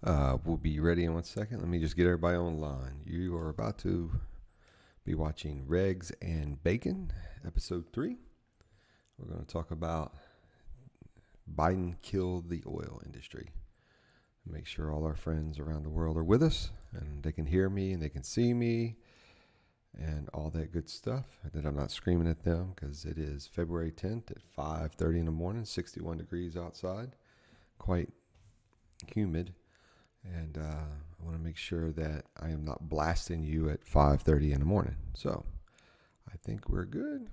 We'll be ready in 1 second. Let me just get everybody online. You are about to be watching Regs and Bacon, episode 3. We're going to talk about Biden killed the oil industry. Make sure all our friends around the world are with us and they can hear me and they can see me and all that good stuff. And that I'm not screaming at them because it is February 10th at 5:30 in the morning, 61 degrees outside, quite humid. And I want to make sure that I am not blasting you at 5:30 in the morning. So I think we're good.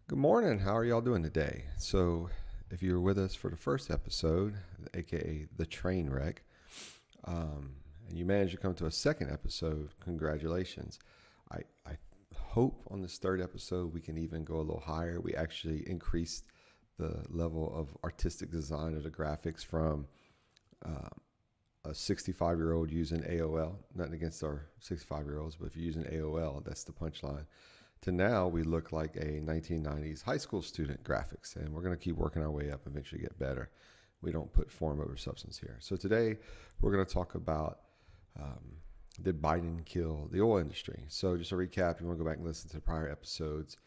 Good morning. How are y'all doing today? So if you were with us for the first episode, aka the train wreck, and you managed to come to a second episode, congratulations. I hope on this third episode we can even go a little higher. We actually increased the level of artistic design of the graphics from a 65-year-old using AOL. Nothing against our 65-year-olds, but if you're using AOL, that's the punchline. To now, we look like a 1990s high school student graphics, and we're going to keep working our way up and eventually get better. We don't put form over substance here. So today, we're going to talk about did Biden kill the oil industry? So just a recap, you want to go back and listen to the prior episodes.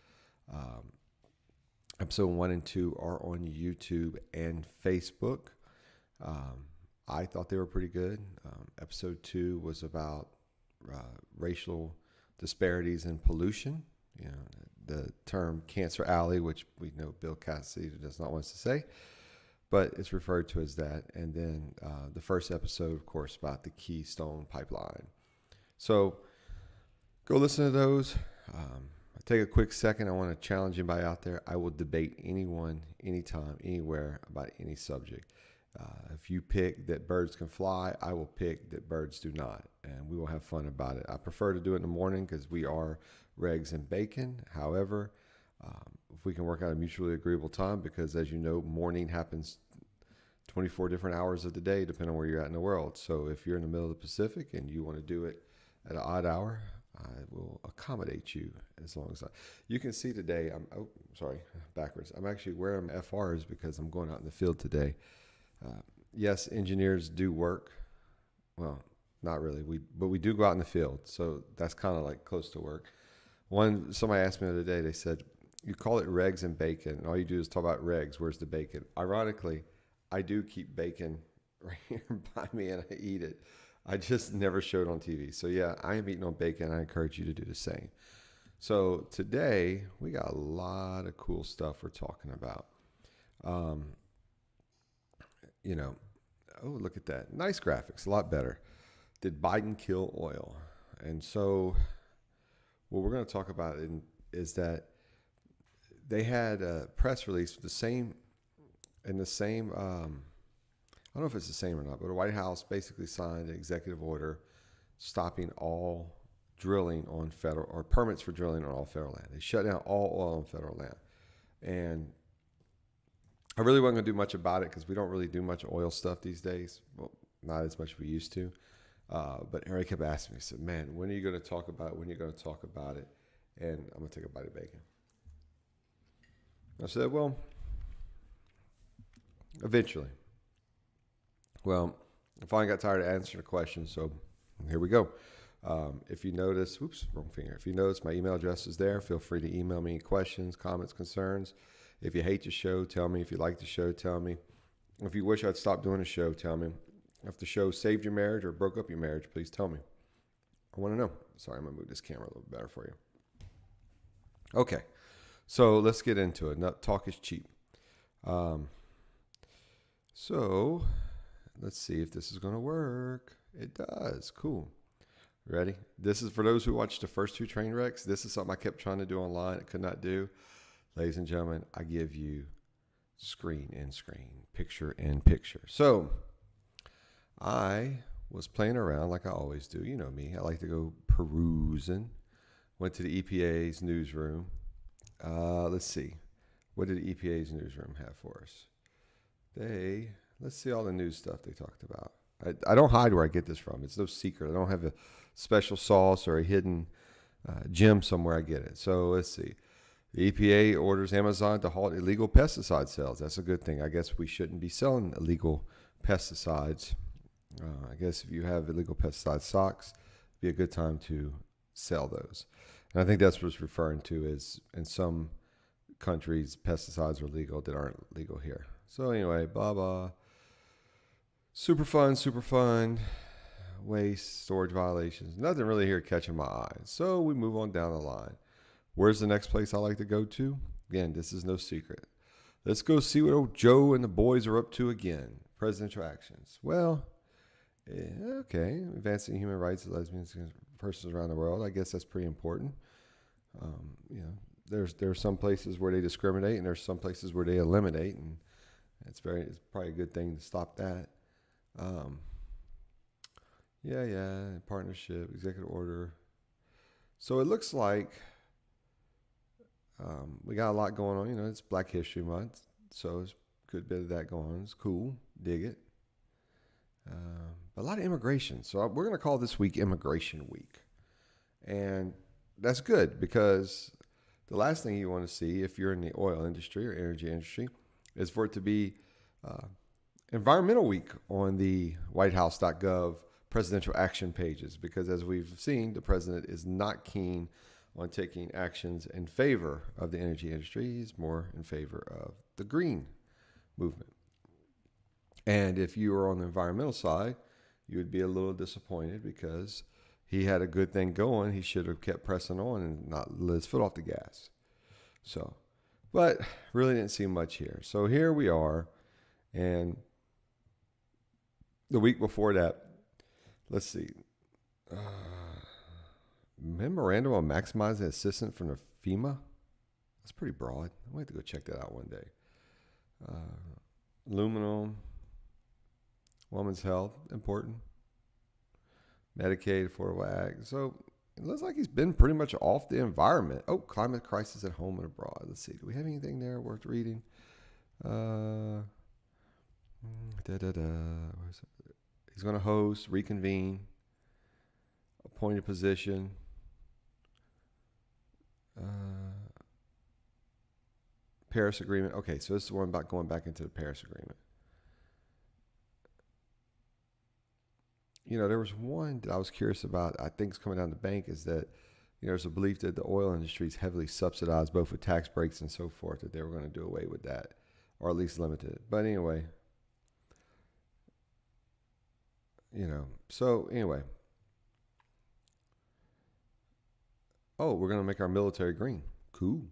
Episode 1 and 2 are on YouTube and Facebook. I thought they were pretty good. Episode 2 was about racial disparities in pollution. You know, the term cancer alley, which we know Bill Cassidy does not want us to say, but it's referred to as that. And then the first episode, of course, about the Keystone Pipeline. So go listen to those. Take a quick second. I want to challenge anybody out there. I will debate anyone, anytime, anywhere about any subject. If you pick that birds can fly, I will pick that birds do not, and we will have fun about it. I prefer to do it in the morning because we are Regs and Bacon. However, if we can work out a mutually agreeable time, because as you know, morning happens 24 different hours of the day, depending on where you're at in the world. So if you're in the middle of the Pacific and you want to do it at an odd hour, I will accommodate you as long as you can see today. Backwards. I'm actually wearing my FRs because I'm going out in the field today. Yes, engineers do work. Well, not really. But we do go out in the field, so that's kind of like close to work. Somebody asked me the other day. They said, "You call it Regs and Bacon, and all you do is talk about Regs. Where's the bacon?" Ironically, I do keep bacon right here by me, and I eat it. I just never show it on TV. So yeah, I am eating on bacon. I encourage you to do the same. So today we got a lot of cool stuff we're talking about. Oh, look at that. Nice graphics, a lot better. Did Biden kill oil? And so what we're going to talk about is that they had a press release with I don't know if it's the same or not, but the White House basically signed an executive order stopping all drilling on federal, or permits for drilling on all federal land. They shut down all oil on federal land. And I really wasn't going to do much about it because we don't really do much oil stuff these days. Well, not as much as we used to. But Harry kept asking me, he said, "Man, when are you going to talk about it? When are you going to talk about it?" And I'm going to take a bite of bacon. I said, well, eventually. Well, I finally got tired of answering the question, so here we go. If you notice, wrong finger. If you notice, my email address is there. Feel free to email me questions, comments, concerns. If you hate the show, tell me. If you like the show, tell me. If you wish I'd stop doing the show, tell me. If the show saved your marriage or broke up your marriage, please tell me. I want to know. Sorry, I'm going to move this camera a little bit better for you. Okay, so let's get into it. Talk is cheap. So let's see if this is going to work. It does. Cool. Ready? This is for those who watched the first 2 train wrecks. This is something I kept trying to do online. I could not do. Ladies and gentlemen, I give you screen in screen, picture in picture. So I was playing around like I always do. You know me. I like to go perusing. Went to the EPA's newsroom. Let's see. What did the EPA's newsroom have for us? Let's see all the news stuff they talked about. I don't hide where I get this from. It's no secret. I don't have a special sauce or a hidden gem somewhere I get it. So let's see. The EPA orders Amazon to halt illegal pesticide sales. That's a good thing. I guess we shouldn't be selling illegal pesticides I guess if you have illegal pesticide stocks, it'd be a good time to sell those. And I think that's what it's referring to is in some countries, pesticides are legal that aren't legal here. So anyway, blah, blah. Super fun. Waste, storage violations. Nothing really here catching my eye. So we move on down the line. Where's the next place I like to go to? Again, this is no secret. Let's go see what old Joe and the boys are up to again. Presidential actions. Well, okay. Advancing human rights of lesbians and persons around the world. I guess that's pretty important. There are some places where they discriminate, and there's some places where they eliminate, and it's probably a good thing to stop that. Partnership, executive order. So it looks like we got a lot going on. It's Black History Month, so it's a good bit of that going on. It's cool. Dig it. But a lot of immigration. So we're going to call this week Immigration Week. And that's good because the last thing you want to see if you're in the oil industry or energy industry is for it to be Environmental Week on the whitehouse.gov presidential action pages, because as we've seen, the president is not keen on taking actions in favor of the energy industry. He's more in favor of the green movement. And if you were on the environmental side, you would be a little disappointed because he had a good thing going. He should have kept pressing on and not let his foot off the gas. So, but really didn't see much here. So here we are. And the week before that, let's see. Memorandum on maximizing assistance from the FEMA. That's pretty broad. I might have to go check that out one day. Aluminum. Women's health, important. Medicaid, Affordable Act. So it looks like he's been pretty much off the environment. Oh, climate crisis at home and abroad. Let's see. Do we have anything there worth reading? He's going to host, reconvene, appointed position. Paris Agreement. Okay, so this is the one about going back into the Paris Agreement. There was one that I was curious about. I think it's coming down the bank is that, there's a belief that the oil industry is heavily subsidized, both with tax breaks and so forth, that they were going to do away with that, or at least limit it. But anyway, so anyway. Oh, we're going to make our military green. Cool.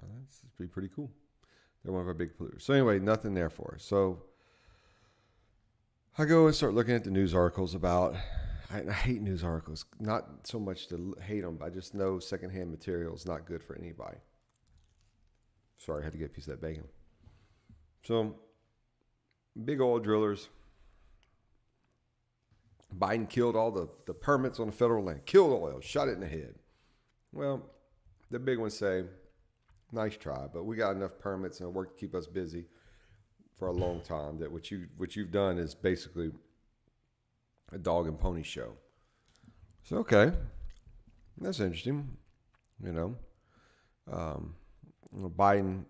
That's pretty cool. They're one of our big polluters. So anyway, nothing there for us. So I go and start looking at the news articles about, I hate news articles, not so much to hate them, but I just know secondhand material is not good for anybody. Sorry, I had to get a piece of that bacon. So, big oil drillers. Biden killed all the permits on the federal land. Killed oil, shot it in the head. Well, the big ones say, nice try, but we got enough permits and work to keep us busy for a long time that what you've done is basically a dog and pony show. So okay, that's interesting. Biden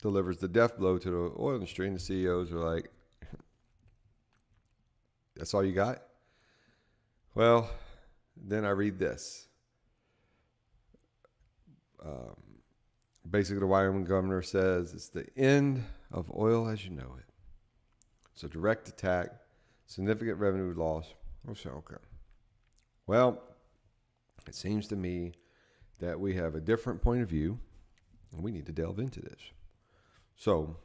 delivers the death blow to the oil industry, and the CEOs are like, "That's all you got?" Well, then I read this. Basically, the Wyoming governor says it's the end of oil as you know it. It's a direct attack, significant revenue loss. Okay. Well, it seems to me that we have a different point of view, and we need to delve into this. So,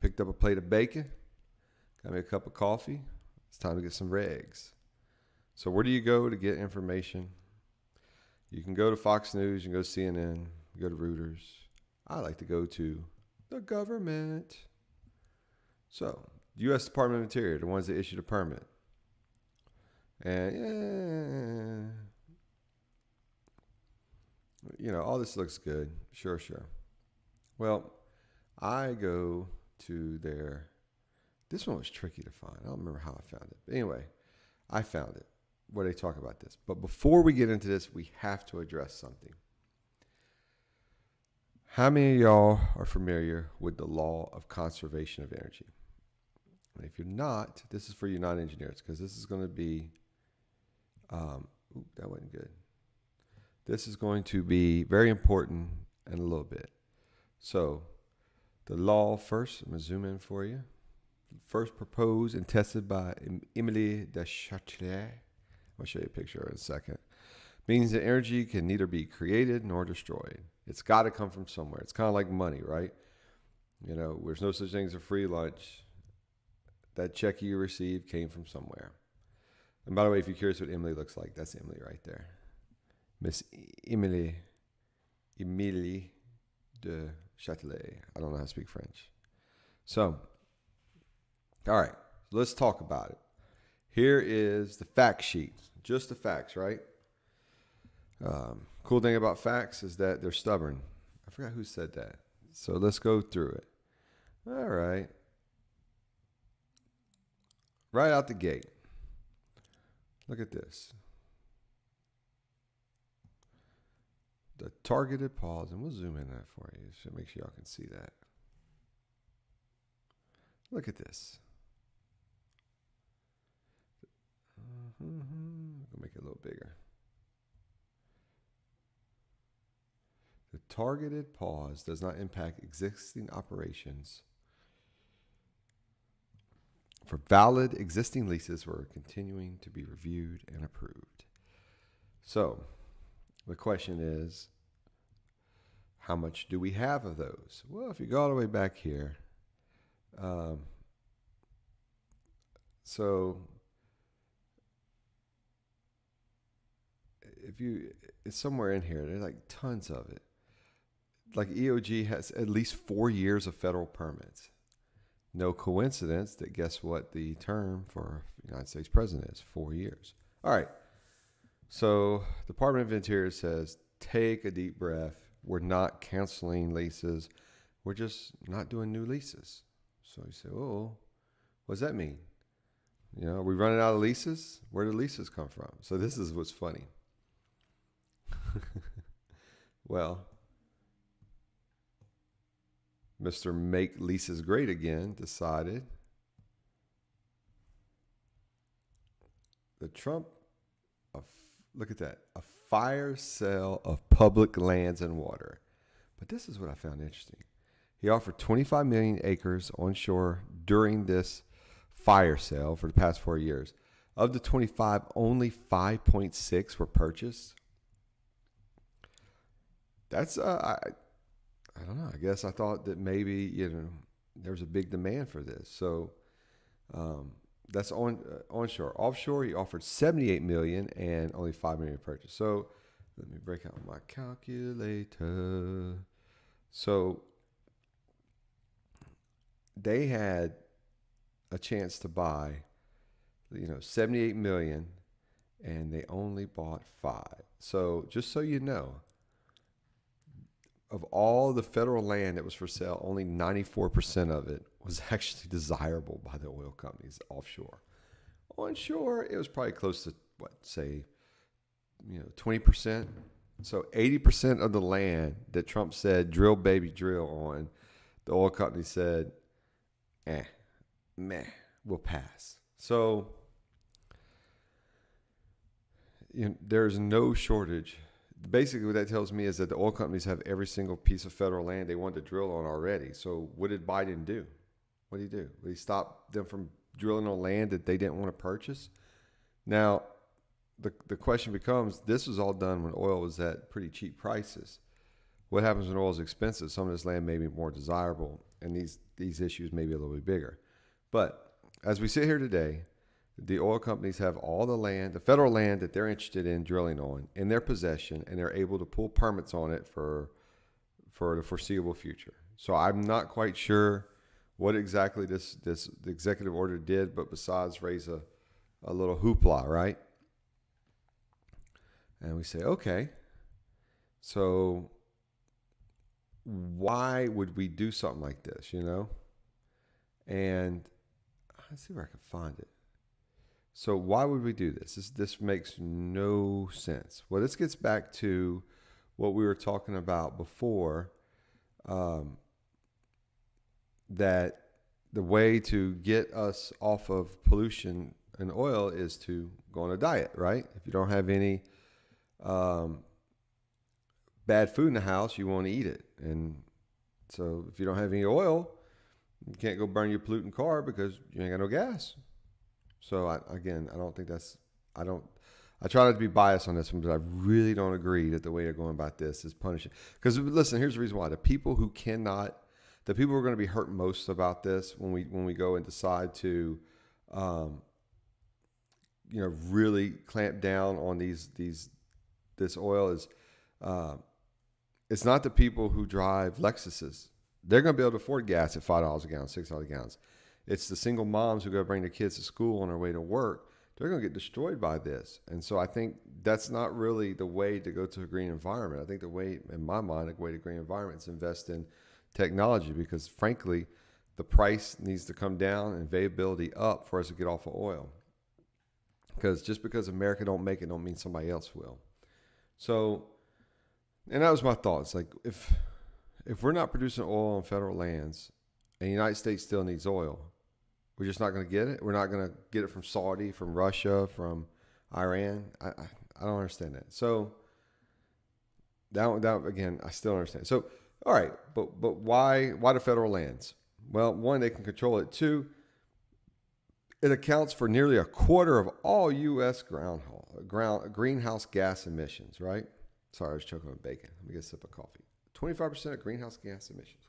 picked up a plate of bacon, got me a cup of coffee. It's time to get some regs. So, where do you go to get information? You can go to Fox News, you can go to CNN, you go to Reuters. I like to go to the government. So, U.S. Department of Interior, the ones that issued a permit. And, all this looks good. Sure. Well, I go to this one was tricky to find. I don't remember how I found it. But anyway, I found it where they talk about this. But before we get into this, we have to address something. How many of y'all are familiar with the law of conservation of energy? If you're not, this is for you non-engineers because this is going to be, that wasn't good. This is going to be very important in a little bit. So the law first, I'm going to zoom in for you. First proposed and tested by Emily de Châtelet. I'll show you a picture in a second. Means that energy can neither be created nor destroyed. It's got to come from somewhere. It's kind of like money, right? You know, there's no such thing as a free lunch. That check you received came from somewhere. And by the way, if you're curious what Emily looks like, that's Emily right there. Miss Emily de Châtelet. I don't know how to speak French. So, all right, let's talk about it. Here is the fact sheet. Just the facts, right? Cool thing about facts is that they're stubborn. I forgot who said that. So let's go through it. All right. Right out the gate. Look at this. The targeted pause, and we'll zoom in that for you. So make sure y'all can see that. Look at this. I'll make it a little bigger. The targeted pause does not impact existing operations. For valid existing leases were continuing to be reviewed and approved. So the question is, how much do we have of those? Well, if you go all the way back here, so it's somewhere in here. There's like tons of it. Like EOG has at least 4 years of federal permits. No coincidence that guess what the term for United States president is? 4 years. All right. So the Department of Interior says, take a deep breath. We're not canceling leases. We're just not doing new leases. So you say, oh, what does that mean? You know, are we running out of leases? Where do leases come from? So this is what's funny. Well, Mr. Make Leases Great Again decided the Trump, look at that, a fire sale of public lands and water. But this is what I found interesting. He offered 25 million acres onshore during this fire sale for the past 4 years. Of the 25, only 5.6 were purchased. That's I don't know. I guess I thought that maybe, there's a big demand for this. So that's onshore. Offshore, he offered 78 million and only 5 million purchased. So let me break out my calculator. So they had a chance to buy, 78 million, and they only bought 5. So just so you know, of all the federal land that was for sale, only 94% of it was actually desirable by the oil companies offshore. Onshore, it was probably close to, 20%. So 80% of the land that Trump said, drill, baby, drill on, the oil company said, we'll pass. So there's no shortage. Basically, what that tells me is that the oil companies have every single piece of federal land they wanted to drill on already. So what did Biden do? What did he do? Did he stop them from drilling on land that they didn't want to purchase? Now, the question becomes, this was all done when oil was at pretty cheap prices. What happens when oil is expensive? Some of this land may be more desirable, and these issues may be a little bit bigger. But as we sit here today, the oil companies have all the land, the federal land that they're interested in drilling on, in their possession, and they're able to pull permits on it for the foreseeable future. So I'm not quite sure what exactly this executive order did, but besides raise a little hoopla, right? And we say, okay, so why would we do something like this, And let's see where I can find it. So why would we do this? This makes no sense. Well, this gets back to what we were talking about before, that the way to get us off of pollution and oil is to go on a diet, right? If you don't have any bad food in the house, you want to eat it. And so if you don't have any oil, you can't go burn your polluting car because you ain't got no gas. So I don't think that's, I try not to be biased on this one, but I really don't agree that the way they're going about this is punishing. Because listen, here's the reason why. The people who are going to be hurt most about this when we go and decide to, really clamp down on this oil is, it's not the people who drive Lexuses. They're going to be able to afford gas at $5 a gallon, $6 a gallon. It's the single moms who go bring their kids to school on their way to work. They're going to get destroyed by this. And so I think that's not really the way to go to a green environment. I think the way, in my mind, the way to green environment is invest in technology because, frankly, the price needs to come down and availability up for us to get off of oil. Because just because America don't make it don't mean somebody else will. So, and that was my thoughts. Like, if we're not producing oil on federal lands and the United States still needs oil, we're just not going to get it. We're not going to get it from Saudi, from Russia, from Iran. I don't understand that. So that again, I still don't understand. So, all right, but why the federal lands? Well, one, they can control it. Two, it accounts for nearly a quarter of all U.S. greenhouse gas emissions, right? Sorry, I was choking on bacon. Let me get a sip of coffee. 25% of greenhouse gas emissions.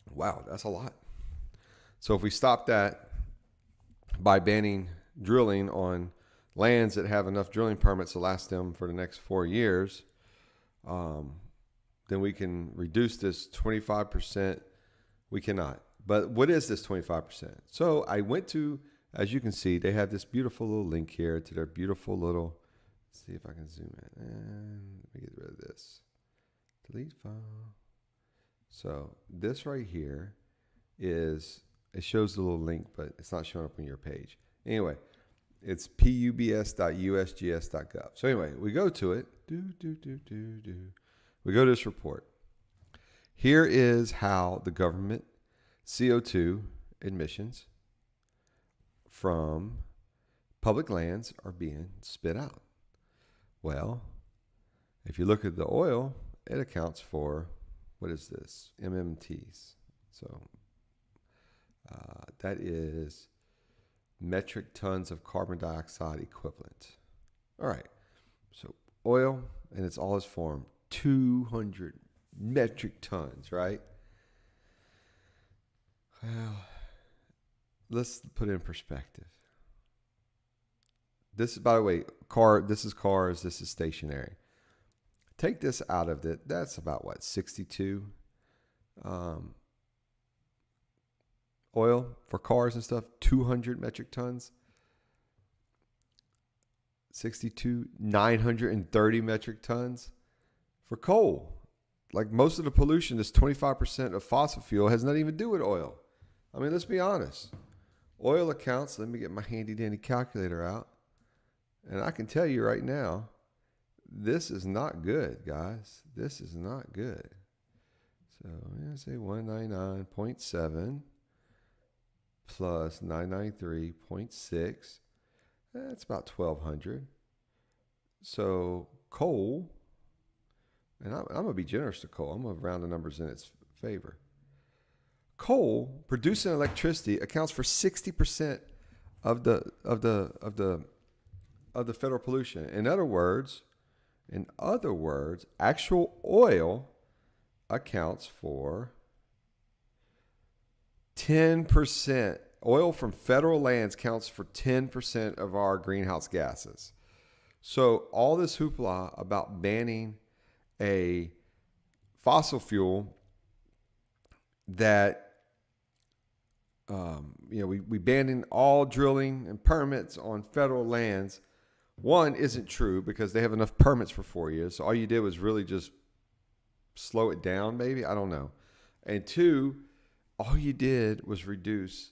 Wow, that's a lot. So if we stop that by banning drilling on lands that have enough drilling permits to last them for the next 4 years, then we can reduce this 25%. We cannot. But what is this 25%? So I went to, as you can see, they have this beautiful little link here to their beautiful little, let's see if I can zoom in. And let me get rid of this. Delete file. So this right here is, it shows the little link, but it's not showing up on your page. Anyway, it's pubs.usgs.gov. So anyway, we go to it. We go to this report. Here is how the government CO2 emissions from public lands are being spit out. Well, if you look at the oil, it accounts for, what is this? MMTs. So that is metric tons of carbon dioxide equivalent. All right. So oil in its all its form, 200 metric tons, right? Well, let's put it in perspective. This, by the way, this is cars, this is stationary. Take this out of it. That's about what, 62 oil for cars and stuff, 200 metric tons. 62, 930 metric tons for coal. Like most of the pollution, this 25% of fossil fuel has nothing even to do with oil. I mean, let's be honest. Oil accounts, let me get my handy dandy calculator out. And I can tell you right now, this is not good, guys. This is not good. So I'm going to say 199.7 plus 993.6. That's about 1,200. So coal, and I'm going to be generous to coal. I'm going to round the numbers in its favor. Coal producing electricity accounts for 60% of the federal pollution. In other words, actual oil accounts for 10%. Oil from federal lands counts for 10% of our greenhouse gases. So all this hoopla about banning a fossil fuel that, we banning all drilling and permits on federal lands, one, isn't true because they have enough permits for 4 years. So all you did was really just slow it down, maybe. I don't know. And two, all you did was reduce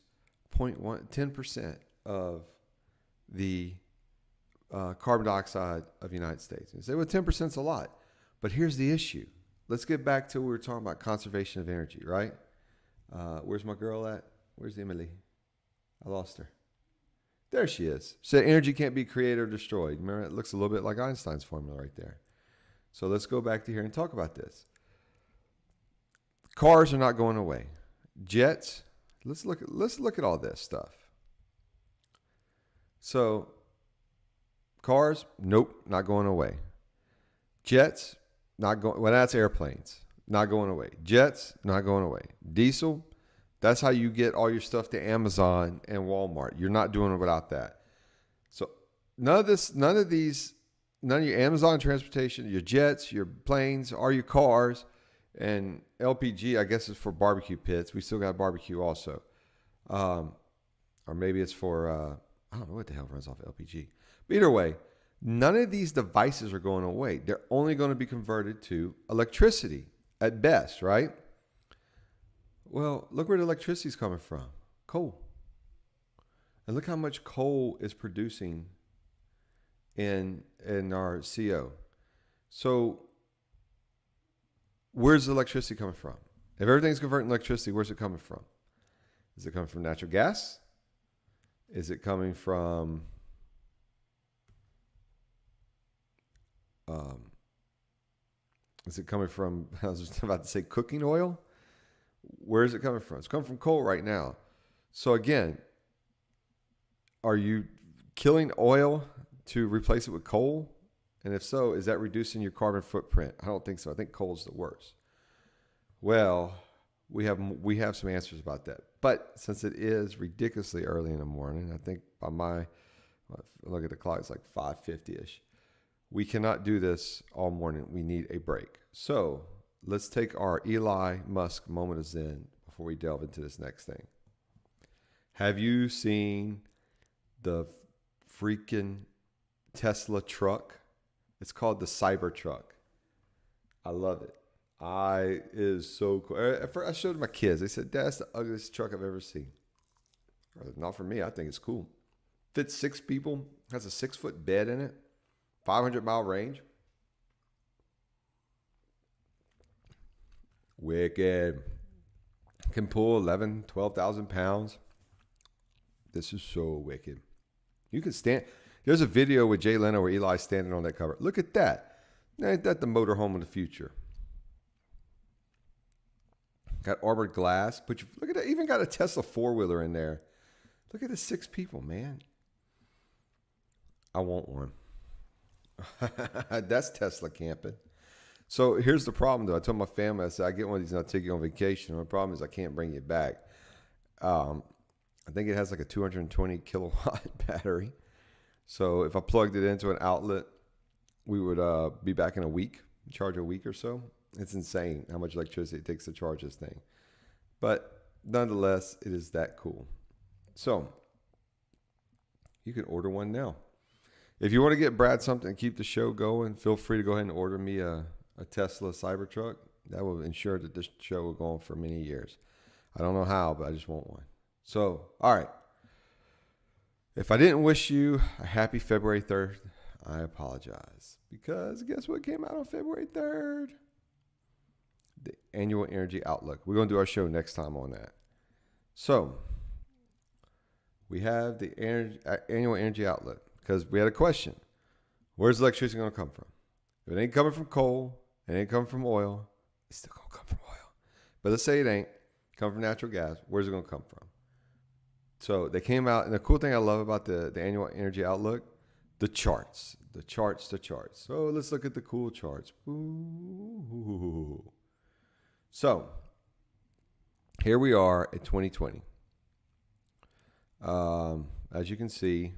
10% of the carbon dioxide of the United States. You say, well, 10% is a lot. But here's the issue. Let's get back to what we were talking about, conservation of energy, right? Where's my girl at? Where's Emily? I lost her. There she is. Said energy can't be created or destroyed. Remember, it looks a little bit like Einstein's formula right there. So let's go back to here and talk about this. Cars are not going away. Jets. Let's look at all this stuff. So, cars, nope, not going away. Jets, not going. Well, that's airplanes, not going away. Jets, not going away. Diesel, that's how you get all your stuff to Amazon and Walmart. You're not doing it without that. So, none of your Amazon transportation, your jets, your planes, or your cars, and LPG, I guess, is for barbecue pits. We still got barbecue also. Or maybe it's for, I don't know what the hell runs off LPG. But either way, none of these devices are going away. They're only going to be converted to electricity at best, right? Well, look where the electricity is coming from. Coal. And look how much coal is producing in our CO. So where's the electricity coming from? If everything's converting electricity, where's it coming from? Is it coming from natural gas? Is it coming from I was just about to say cooking oil? Where is it coming from? It's coming from coal right now. So again, are you killing oil to replace it with coal? And if so, is that reducing your carbon footprint? I don't think so. I think coal is the worst. Well, we have some answers about that. But since it is ridiculously early in the morning, I think by my look at the clock, it's like 5:50ish. We cannot do this all morning. We need a break. So let's take our Eli Musk moment of zen before we delve into this next thing. Have you seen the freaking Tesla truck? It's called the Cybertruck. I love it. It is so cool. At first I showed my kids. They said, "That's the ugliest truck I've ever seen." Not for me. I think it's cool. Fits 6 people. Has a 6-foot bed in it. 500-mile range. Wicked. Can pull 12,000 pounds. This is so wicked. You can stand. There's a video with Jay Leno where Eli's standing on that cover. Look at that. Ain't that the motorhome of the future? Got armored glass. But look at that. Even got a Tesla 4-wheeler in there. Look at the 6 people, man. I want one. That's Tesla camping. So here's the problem, though. I told my family, I said, I get one of these and I'll take you on vacation. The problem is I can't bring it back. I think it has like a 220 kilowatt battery. So if I plugged it into an outlet, we would be back in a week, charge a week or so. It's insane how much electricity it takes to charge this thing. But nonetheless, it is that cool. So you can order one now. If you want to get Brad something to keep the show going, feel free to go ahead and order me a Tesla Cybertruck. That will ensure that this show will go on for many years. I don't know how, but I just want one. So, all right. If I didn't wish you a happy February 3rd, I apologize. Because guess what came out on February 3rd? The Annual Energy Outlook. We're going to do our show next time on that. So, we have the Annual Energy Outlook. Because we had a question. Where's electricity going to come from? If it ain't coming from coal, it ain't coming from oil, it's still going to come from oil. But let's say it ain't come from natural gas. Where's it going to come from? So they came out, and the cool thing I love about the Annual Energy Outlook, the charts. The charts. So let's look at the cool charts. Ooh. So here we are at 2020. As you can see,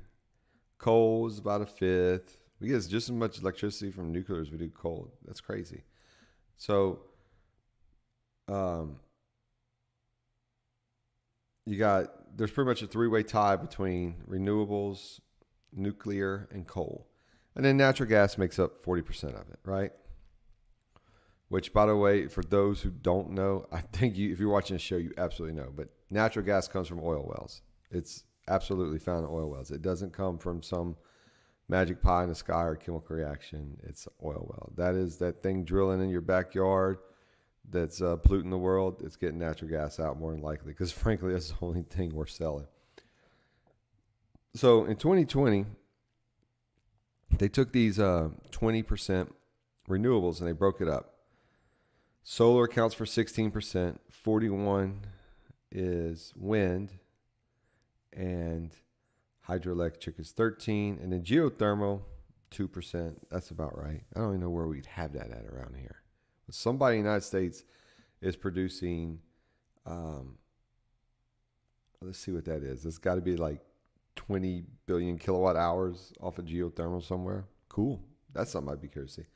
coal is about 1/5. We get just as much electricity from nuclear as we do coal. That's crazy. So, there's pretty much a 3-way tie between renewables, nuclear, and coal. And then natural gas makes up 40% of it, right? Which, by the way, for those who don't know, I think if you're watching the show, you absolutely know. But natural gas comes from oil wells. It's absolutely found in oil wells. It doesn't come from some magic pie in the sky or chemical reaction. It's oil well. That is that thing drilling in your backyard that's polluting the world, it's getting natural gas out more than likely because, frankly, that's the only thing we're selling. So in 2020, they took these 20% renewables and they broke it up. Solar accounts for 16%, 41 is wind, and hydroelectric is 13, and then geothermal 2%. That's about right. I don't even know where we'd have that at around here. But somebody in the United States is producing. Let's see what that is. It's got to be like 20 billion kilowatt hours off of geothermal somewhere. Cool. That's something I'd be curious to see.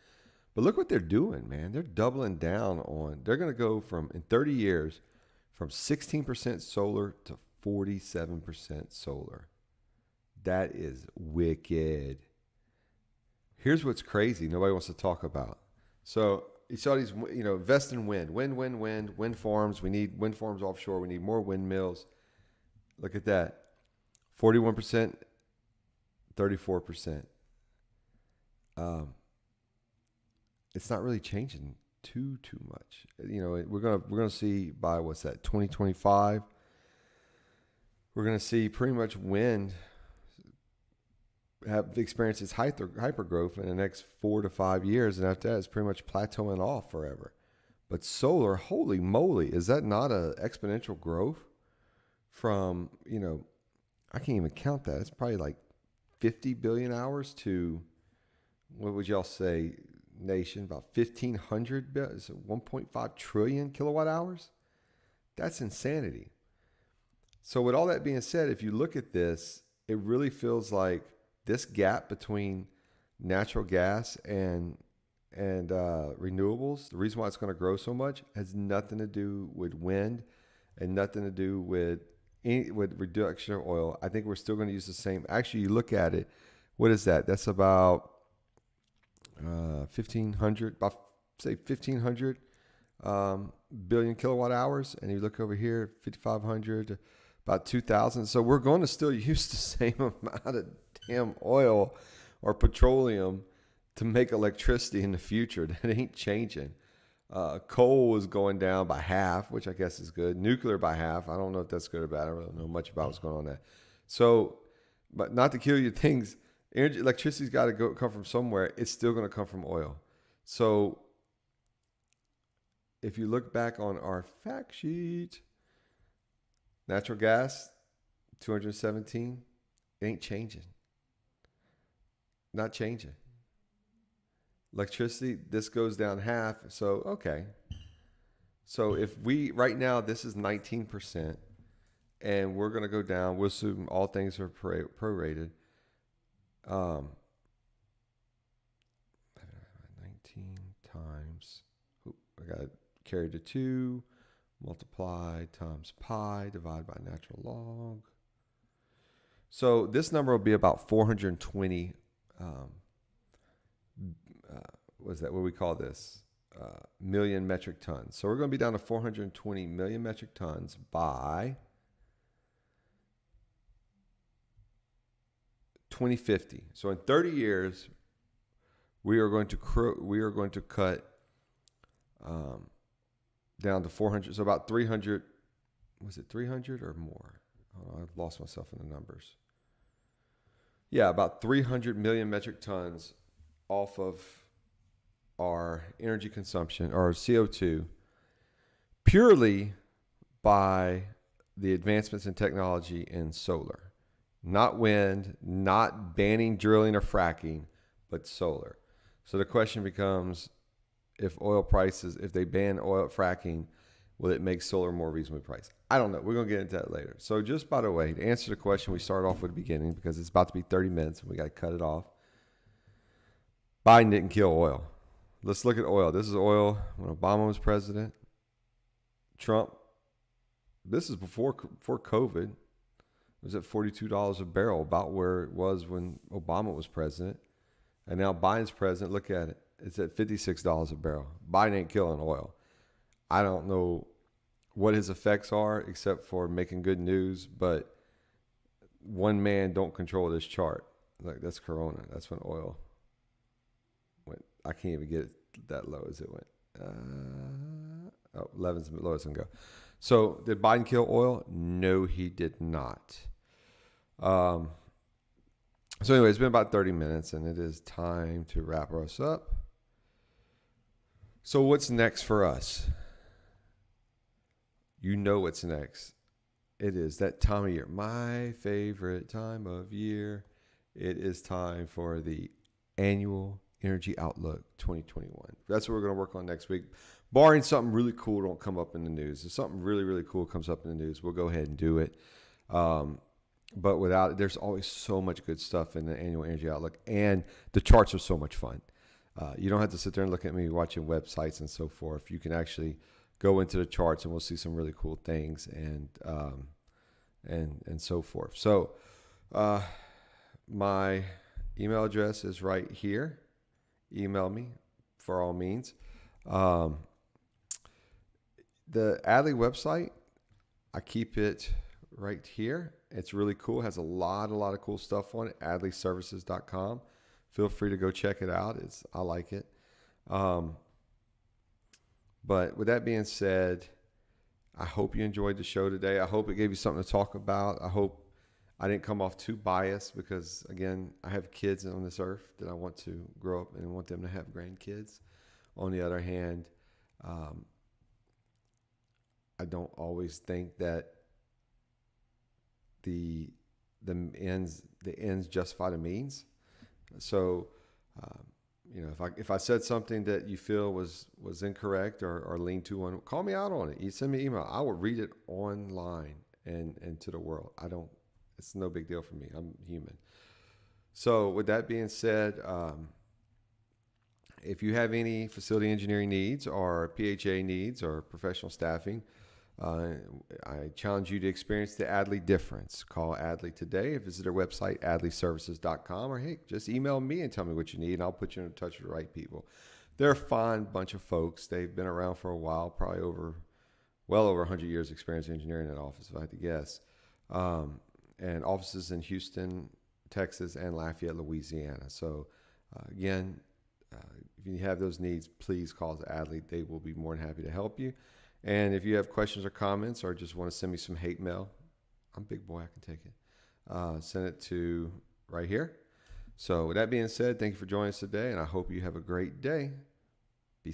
But look what they're doing, man. They're doubling down on. They're going to go from, in 30 years, from 16% solar to 47% solar. That is wicked. Here's what's crazy. Nobody wants to talk about. So you saw these, invest in wind farms. We need wind farms offshore. We need more windmills. Look at that. 41%, 34%. It's not really changing too much. We're gonna see by 2025. We're gonna see pretty much wind have experienced its hyper growth in the next 4 to 5 years, and after that, it's pretty much plateauing off forever. But solar, holy moly, is that not a exponential growth from I can't even count that. It's probably like 50 billion hours to, what would y'all say, nation? About 1,500, 1.5 trillion kilowatt hours? That's insanity. So with all that being said, if you look at this, it really feels like this gap between natural gas and renewables, the reason why it's going to grow so much has nothing to do with wind and nothing to do with reduction of oil. I think we're still going to use the same. Actually, you look at it, what is that? That's about 1,500 billion kilowatt hours. And you look over here, 5,500, about 2,000. So we're going to still use the same amount of damn oil or petroleum to make electricity in the future. That ain't changing. Coal is going down by half, which I guess is good. Nuclear by half. I don't know if that's good or bad. I don't really know much about what's going on there. So, but not to kill you, things. Electricity's got to come from somewhere. It's still going to come from oil. So, if you look back on our fact sheet, natural gas, 217, it ain't changing. Not changing. Electricity, this goes down half. So, okay. So if right now, this is 19%, and we're going to go down. We'll assume all things are prorated. 19 times, I got carried to 2, multiply times pi, divide by natural log. So this number will be about 420, what is that? What do we call this? Million metric tons. So we're going to be down to 420 million metric tons by 2050. So in 30 years, we are going to cut down to 400. So about 300. Was it 300 or more? Oh, I've lost myself in the numbers. Yeah, about 300 million metric tons off of our energy consumption or CO2 purely by the advancements in technology in solar. Not wind, not banning drilling or fracking, but solar. So the question becomes, if they ban oil fracking, will it make solar more reasonably priced? I don't know. We're going to get into that later. So just by the way, to answer the question, we start off with the beginning because it's about to be 30 minutes and we got to cut it off. Biden didn't kill oil. Let's look at oil. This is oil when Obama was president. Trump, this is before COVID. It was at $42 a barrel, about where it was when Obama was president. And now Biden's president. Look at it. It's at $56 a barrel. Biden ain't killing oil. I don't know what his effects are except for making good news, but one man don't control this chart. Like, that's Corona. That's when oil went. I can't even get it that low as it went. Oh, 11's the lowest I can go. So did Biden kill oil? No, he did not. Um, so anyway, it's been about 30 minutes, and it is time to wrap us up. So what's next for us? You know what's next. It is that time of year. My favorite time of year. It is time for the annual Energy Outlook 2021. That's what we're going to work on next week. Barring something really cool don't come up in the news. If something really, really cool comes up in the news, we'll go ahead and do it. But without it, there's always so much good stuff in the annual Energy Outlook. And the charts are so much fun. You don't have to sit there and look at me watching websites and so forth. You can actually go into the charts and we'll see some really cool things and so forth. So my email address is right here. Email me for all means. The Adley website, I keep it right here. It's really cool. It has a lot of cool stuff on it. AdleyServices.com. Feel free to go check it out. I like it. But with that being said, I hope you enjoyed the show today. I hope it gave you something to talk about. I hope I didn't come off too biased because, again, I have kids on this earth that I want to grow up and want them to have grandkids. On the other hand, I don't always think that the ends justify the means. So, if I said something that you feel was incorrect or leaned to one, call me out on it. You send me an email. I will read it online and to the world. It's no big deal for me. I'm human. So with that being said, if you have any facility engineering needs or PHA needs or professional staffing, I challenge you to experience the Adley difference. Call Adley today. Visit their website, adleyservices.com, or hey, just email me and tell me what you need, and I'll put you in touch with the right people. They're a fine bunch of folks. They've been around for a while, probably well over 100 years experience in engineering in that office, if I had to guess. And offices in Houston, Texas, and Lafayette, Louisiana. So, again, if you have those needs, please call Adley. They will be more than happy to help you. And if you have questions or comments or just want to send me some hate mail, I'm a big boy. I can take it. Send it to right here. So with that being said, thank you for joining us today, and I hope you have a great day.